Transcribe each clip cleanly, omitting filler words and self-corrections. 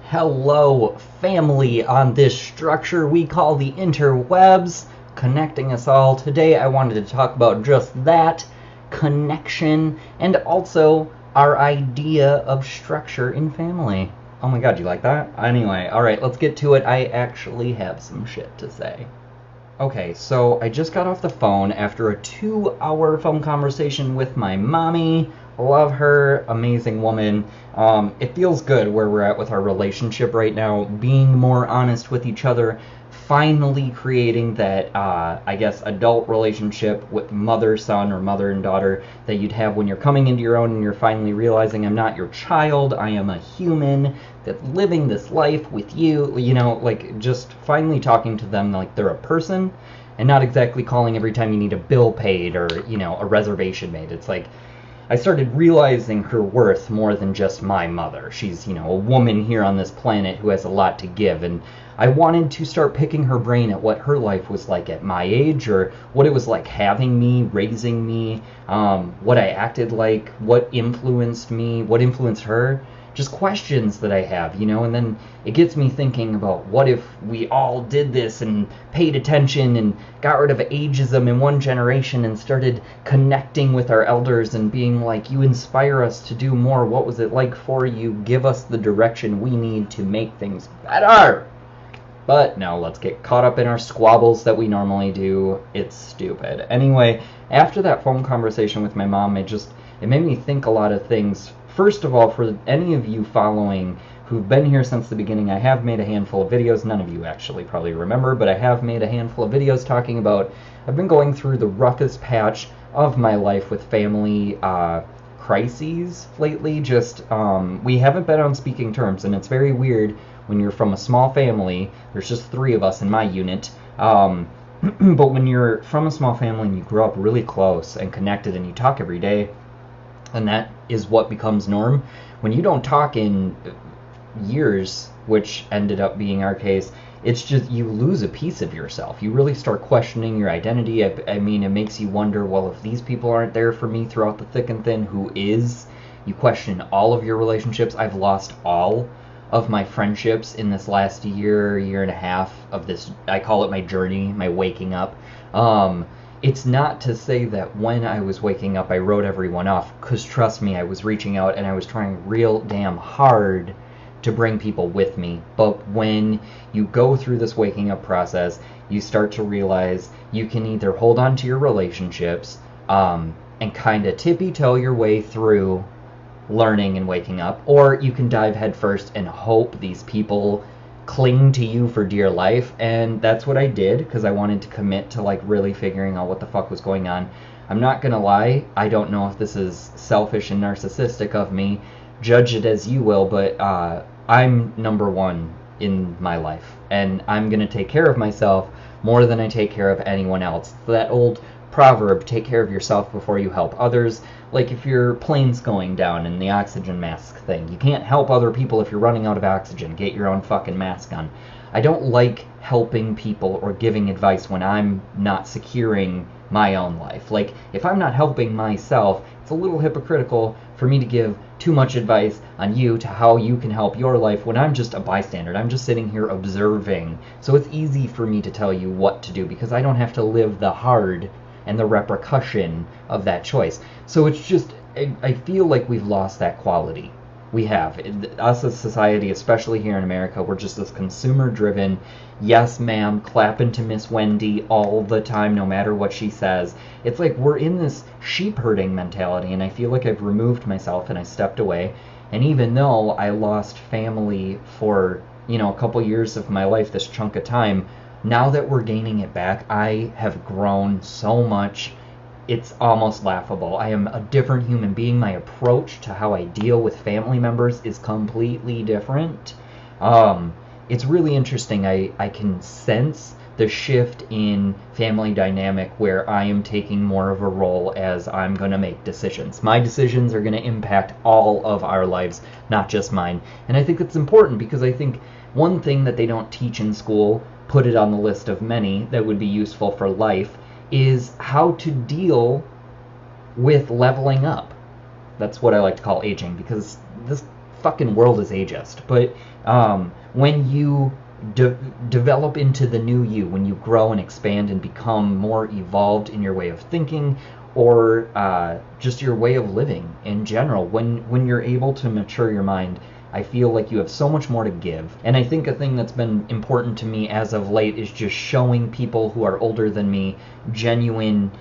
Hello, family on this structure we call the interwebs, connecting us all. Today I wanted to talk about just that, connection, and also our idea of structure in family. Oh my god, you like that? Anyway, alright, let's get to it. I actually have some shit to say. Okay, so I just got off the phone after a 2-hour phone conversation with my mommy. Love her, amazing woman. It feels good where we're at with our relationship right now, being more honest with each other, finally creating that, I guess, adult relationship with mother-son or mother and daughter that you'd have when you're coming into your own and you're finally realizing I'm not your child, I am a human that's living this life with you, like just finally talking to them like they're a person and not exactly calling every time you need a bill paid or, a reservation made. It's like, I started realizing her worth more than just my mother. She's, a woman here on this planet who has a lot to give, and I wanted to start picking her brain at what her life was like at my age, or what it was like having me, raising me, what I acted like, what influenced me, what influenced her. Just questions that I have, and then it gets me thinking about what if we all did this and paid attention and got rid of ageism in one generation and started connecting with our elders and being like, you inspire us to do more. What was it like for you? Give us the direction we need to make things better. But no, let's get caught up in our squabbles that we normally do. It's stupid. Anyway, after that phone conversation with my mom, it made me think a lot of things. First of all, for any of you following who've been here since the beginning, I have made a handful of videos. None of you actually probably remember, but I have made a handful of videos talking about, I've been going through the roughest patch of my life with family crises lately. We haven't been on speaking terms, and it's very weird when you're from a small family. There's just 3 of us in my unit. But when you're from a small family and you grow up really close and connected and you talk every day, and that is what becomes norm. When you don't talk in years, which ended up being our case, it's just you lose a piece of yourself. You really start questioning your identity. I mean, it makes you wonder, well, if these people aren't there for me throughout the thick and thin, who is? You question all of your relationships. I've lost all of my friendships in this last year and a half of this, I call it my journey, my waking up. It's not to say that when I was waking up I wrote everyone off, because trust me, I was reaching out and I was trying real damn hard to bring people with me. But when you go through this waking up process, you start to realize you can either hold on to your relationships and kind of tippy-toe your way through learning and waking up, or you can dive headfirst and hope these people cling to you for dear life. And that's what I did, because I wanted to commit to like really figuring out what the fuck was going on. I'm not gonna lie, I don't know if this is selfish and narcissistic of me, judge it as you will, but I'm number one in my life, and I'm gonna take care of myself more than I take care of anyone else. That old proverb, take care of yourself before you help others. Like if your plane's going down and the oxygen mask thing, you can't help other people if you're running out of oxygen. Get your own fucking mask on. I don't like helping people or giving advice when I'm not securing my own life. Like, if I'm not helping myself, it's a little hypocritical for me to give too much advice on you to how you can help your life when I'm just a bystander. I'm just sitting here observing. So it's easy for me to tell you what to do because I don't have to live the hard and the repercussion of that choice. So it's just, I feel like we've lost that quality. We have. Us as society, especially here in America, we're just this consumer-driven, yes ma'am, clapping to Miss Wendy all the time, no matter what she says. It's like we're in this sheep-herding mentality, and I feel like I've removed myself and I stepped away. And even though I lost family for, a couple years of my life, this chunk of time, now that we're gaining it back, I have grown so much. It's almost laughable. I am a different human being. My approach to how I deal with family members is completely different. It's really interesting. I can sense the shift in family dynamic where I am taking more of a role as I'm going to make decisions. My decisions are going to impact all of our lives, not just mine. And I think it's important because I think one thing that they don't teach in school, put it on the list of many that would be useful for life, is how to deal with leveling up. That's what I like to call aging, because this fucking world is ageist. But when you develop into the new you, when you grow and expand and become more evolved in your way of thinking, or just your way of living in general, when you're able to mature your mind, I feel like you have so much more to give. And I think a thing that's been important to me as of late is just showing people who are older than me genuine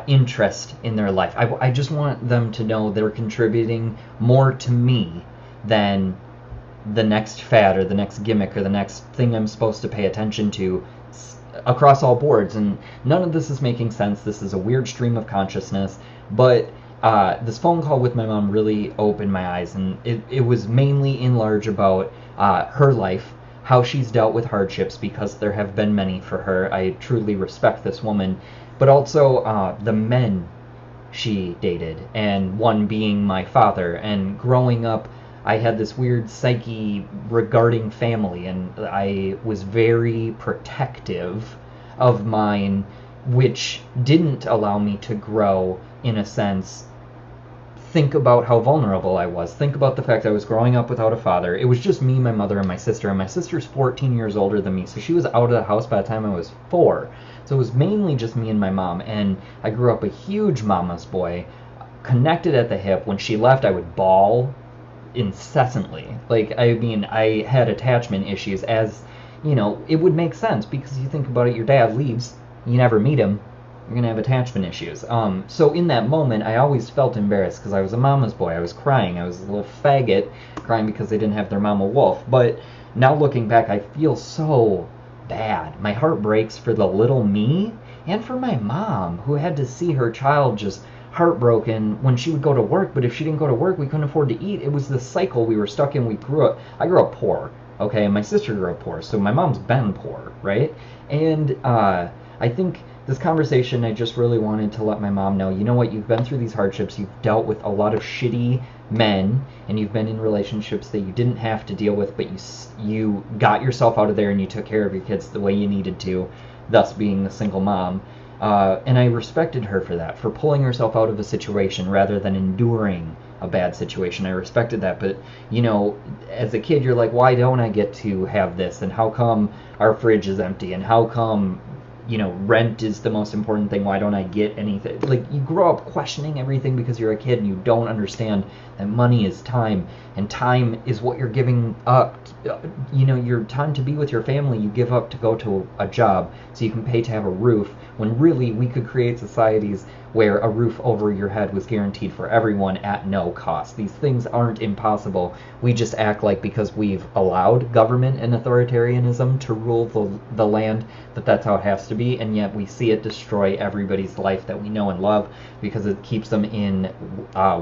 interest in their life. I just want them to know they're contributing more to me than the next fad or the next gimmick or the next thing I'm supposed to pay attention to across all boards. And none of this is making sense. This is a weird stream of consciousness, but this phone call with my mom really opened my eyes, and it was mainly in large about her life, how she's dealt with hardships, because there have been many for her. I truly respect this woman, but also the men she dated, and one being my father. And growing up, I had this weird psyche regarding family, and I was very protective of mine, which didn't allow me to grow, in a sense. Think about how vulnerable I was. Think about the fact I was growing up without a father. It was just me, my mother, and my sister. And my sister's 14 years older than me, so she was out of the house by the time I was 4. So it was mainly just me and my mom. And I grew up a huge mama's boy, connected at the hip. When she left, I would bawl incessantly. Like, I mean, I had attachment issues, as, you know, it would make sense, because you think about it, your dad leaves, you never meet him, you're gonna have attachment issues. So in that moment, I always felt embarrassed, because I was a mama's boy. I was crying. I was a little faggot crying because they didn't have their mama wolf. But now looking back, I feel so bad. My heart breaks for the little me, and for my mom, who had to see her child just heartbroken when she would go to work. But if she didn't go to work, we couldn't afford to eat. It was this cycle we were stuck in. I grew up poor, okay, and my sister grew up poor, so my mom's been poor, right? And I think this conversation, I just really wanted to let my mom know, you know what, you've been through these hardships, you've dealt with a lot of shitty men, and you've been in relationships that you didn't have to deal with, but you got yourself out of there and you took care of your kids the way you needed to, thus being the single mom. And I respected her for that, for pulling herself out of a situation rather than enduring a bad situation. I respected that. But, you know, as a kid, you're like, why don't I get to have this? And how come our fridge is empty? And how come, you know, rent is the most important thing? Why don't I get anything? Like, you grow up questioning everything because you're a kid and you don't understand that money is time, and time is what you're giving up. You know, your time to be with your family, you give up to go to a job so you can pay to have a roof, when really we could create societies where a roof over your head was guaranteed for everyone at no cost. These things aren't impossible. We just act like, because we've allowed government and authoritarianism to rule the land, that's how it has to be, and yet we see it destroy everybody's life that we know and love, because it keeps them in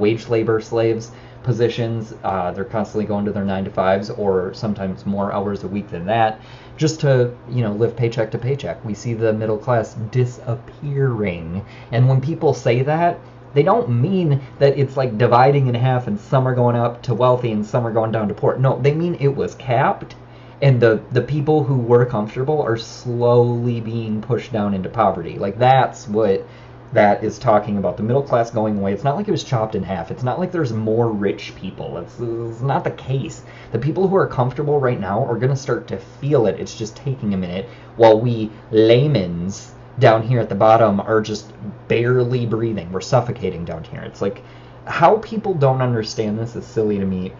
wage labor slaves positions. They're constantly going to their 9-to-5s, or sometimes more hours a week than that, just to, you know, live paycheck to paycheck. We see the middle class disappearing. And when people say that, they don't mean that it's like dividing in half and some are going up to wealthy and some are going down to poor. No, they mean it was capped, and the people who were comfortable are slowly being pushed down into poverty. Like, that's what that is talking about. The middle class going away. It's not like it was chopped in half. It's not like there's more rich people. It's not the case. The people who are comfortable right now are going to start to feel it. It's just taking a minute, while we laymen's down here at the bottom are just barely breathing. We're suffocating down here. It's like, how people don't understand this is silly to me.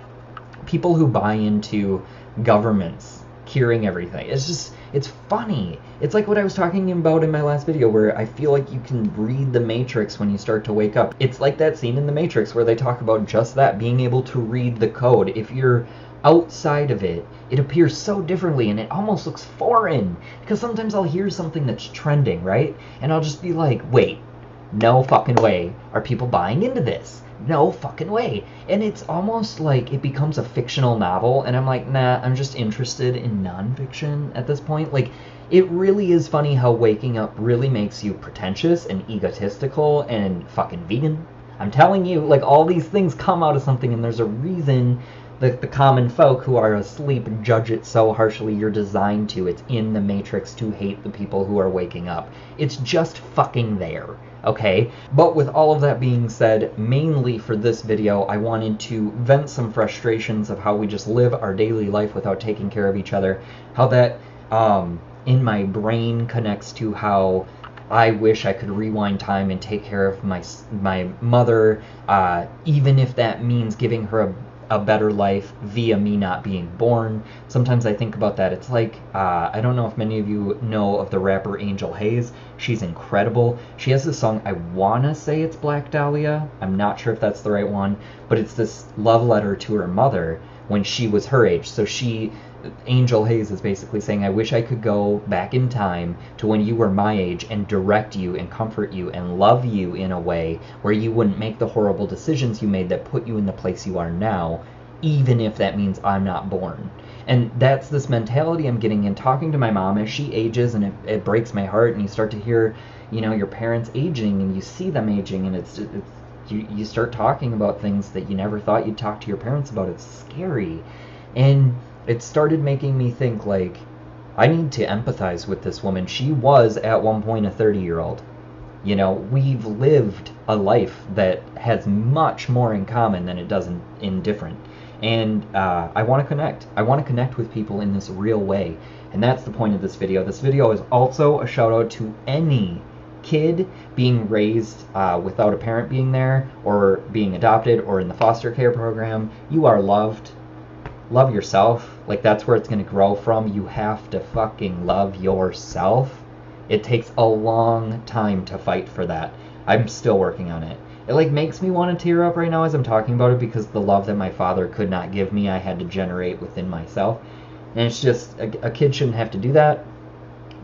People who buy into governments curing everything, it's funny. It's like what I was talking about in my last video, where I feel like you can read the Matrix when you start to wake up. It's like that scene in the Matrix where they talk about just that, being able to read the code. If you're outside of it, it appears so differently, and it almost looks foreign, because sometimes I'll hear something that's trending, right? And I'll just be like, wait, no fucking way are people buying into this. No fucking way. And it's almost like it becomes a fictional novel, and I'm like, nah, I'm just interested in nonfiction at this point. Like, it really is funny how waking up really makes you pretentious and egotistical and fucking vegan. I'm telling you, like, all these things come out of something, and there's a reason the common folk who are asleep judge it so harshly. You're designed to. It's in the Matrix to hate the people who are waking up. It's just fucking there, okay? But with all of that being said, mainly for this video, I wanted to vent some frustrations of how we just live our daily life without taking care of each other, how that in my brain connects to how I wish I could rewind time and take care of my mother, even if that means giving her a better life via me not being born. Sometimes I think about that. It's like, I don't know if many of you know of the rapper Angel Haze. She's incredible. She has this song, I wanna say it's Black Dahlia. I'm not sure if that's the right one, but it's this love letter to her mother when she was her age. So Angel Haze is basically saying, I wish I could go back in time to when you were my age and direct you and comfort you and love you in a way where you wouldn't make the horrible decisions you made that put you in the place you are now, even if that means I'm not born. And that's this mentality I'm getting in talking to my mom as she ages, and it breaks my heart. And you start to hear, your parents aging, and you see them aging, and it's you start talking about things that you never thought you'd talk to your parents about. It's scary. And it started making me think, like, I need to empathize with this woman. She was, at one point, a 30-year-old. We've lived a life that has much more in common than it does in different. And I want to connect. I want to connect with people in this real way. And that's the point of this video. This video is also a shout-out to any kid being raised without a parent being there, or being adopted, or in the foster care program. You are loved. Love yourself. Like, that's where it's going to grow from. You have to fucking love yourself. It takes a long time to fight for that. I'm still working on it. It, like, makes me want to tear up right now as I'm talking about it, because the love that my father could not give me, I had to generate within myself. And it's just, a kid shouldn't have to do that,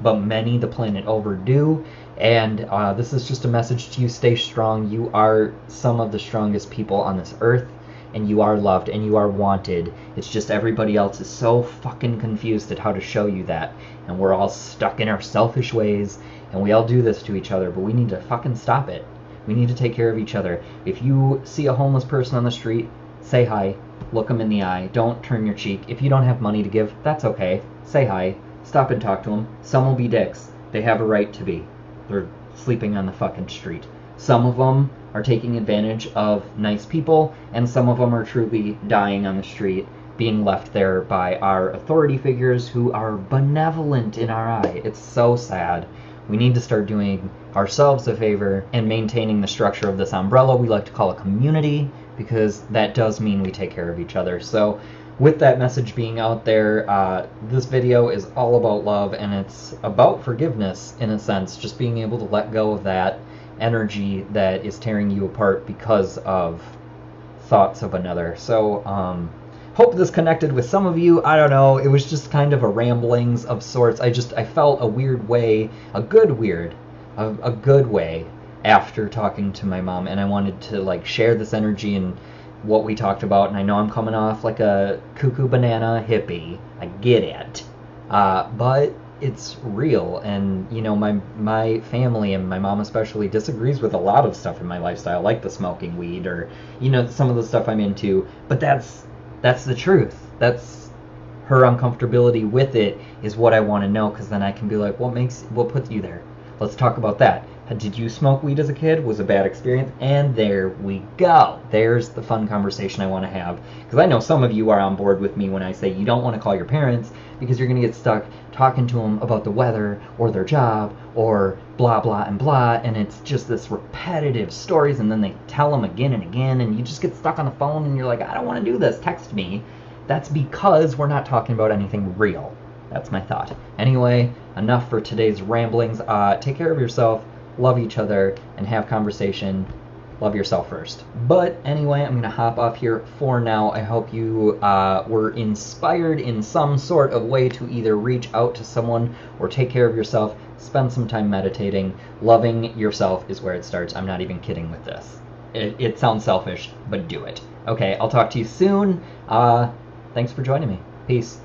but many the planet over do. And this is just a message to you. Stay strong. You are some of the strongest people on this earth. And you are loved, and you are wanted. It's just everybody else is so fucking confused at how to show you that. And we're all stuck in our selfish ways, and we all do this to each other, but we need to fucking stop it. We need to take care of each other. If you see a homeless person on the street, say hi. Look them in the eye. Don't turn your cheek. If you don't have money to give, that's okay. Say hi. Stop and talk to them. Some will be dicks. They have a right to be. They're sleeping on the fucking street. Some of them are taking advantage of nice people, and some of them are truly dying on the street, being left there by our authority figures who are benevolent in our eye. It's so sad. We need to start doing ourselves a favor and maintaining the structure of this umbrella we like to call a community, because that does mean we take care of each other. So with that message being out there, this video is all about love, and it's about forgiveness in a sense, just being able to let go of that energy that is tearing you apart because of thoughts of another. So hope this connected with some of you. I don't know, it was just kind of a ramblings of sorts. I felt a weird way, a good way after talking to my mom, and I wanted to, like, share this energy and what we talked about. And I know I'm coming off like a cuckoo banana hippie, I get it, but it's real. And my family, and my mom especially, disagrees with a lot of stuff in my lifestyle, like the smoking weed, or some of the stuff I'm into, but that's the truth. That's her uncomfortability with it is what I want to know, because then I can be like, what puts you there? Let's talk about that. Did you smoke weed as a kid? Was a bad experience? And there we go. There's the fun conversation I want to have. Because I know some of you are on board with me when I say you don't want to call your parents because you're going to get stuck talking to them about the weather or their job or blah, blah, and blah. And it's just this repetitive stories, and then they tell them again and again, and you just get stuck on the phone and you're like, I don't want to do this. Text me. That's because we're not talking about anything real. That's my thought. Anyway, enough for today's ramblings. Take care of yourself. Love each other, and have conversation. Love yourself first. But anyway, I'm going to hop off here for now. I hope you were inspired in some sort of way to either reach out to someone or take care of yourself. Spend some time meditating. Loving yourself is where it starts. I'm not even kidding with this. It sounds selfish, but do it. Okay, I'll talk to you soon. Thanks for joining me. Peace.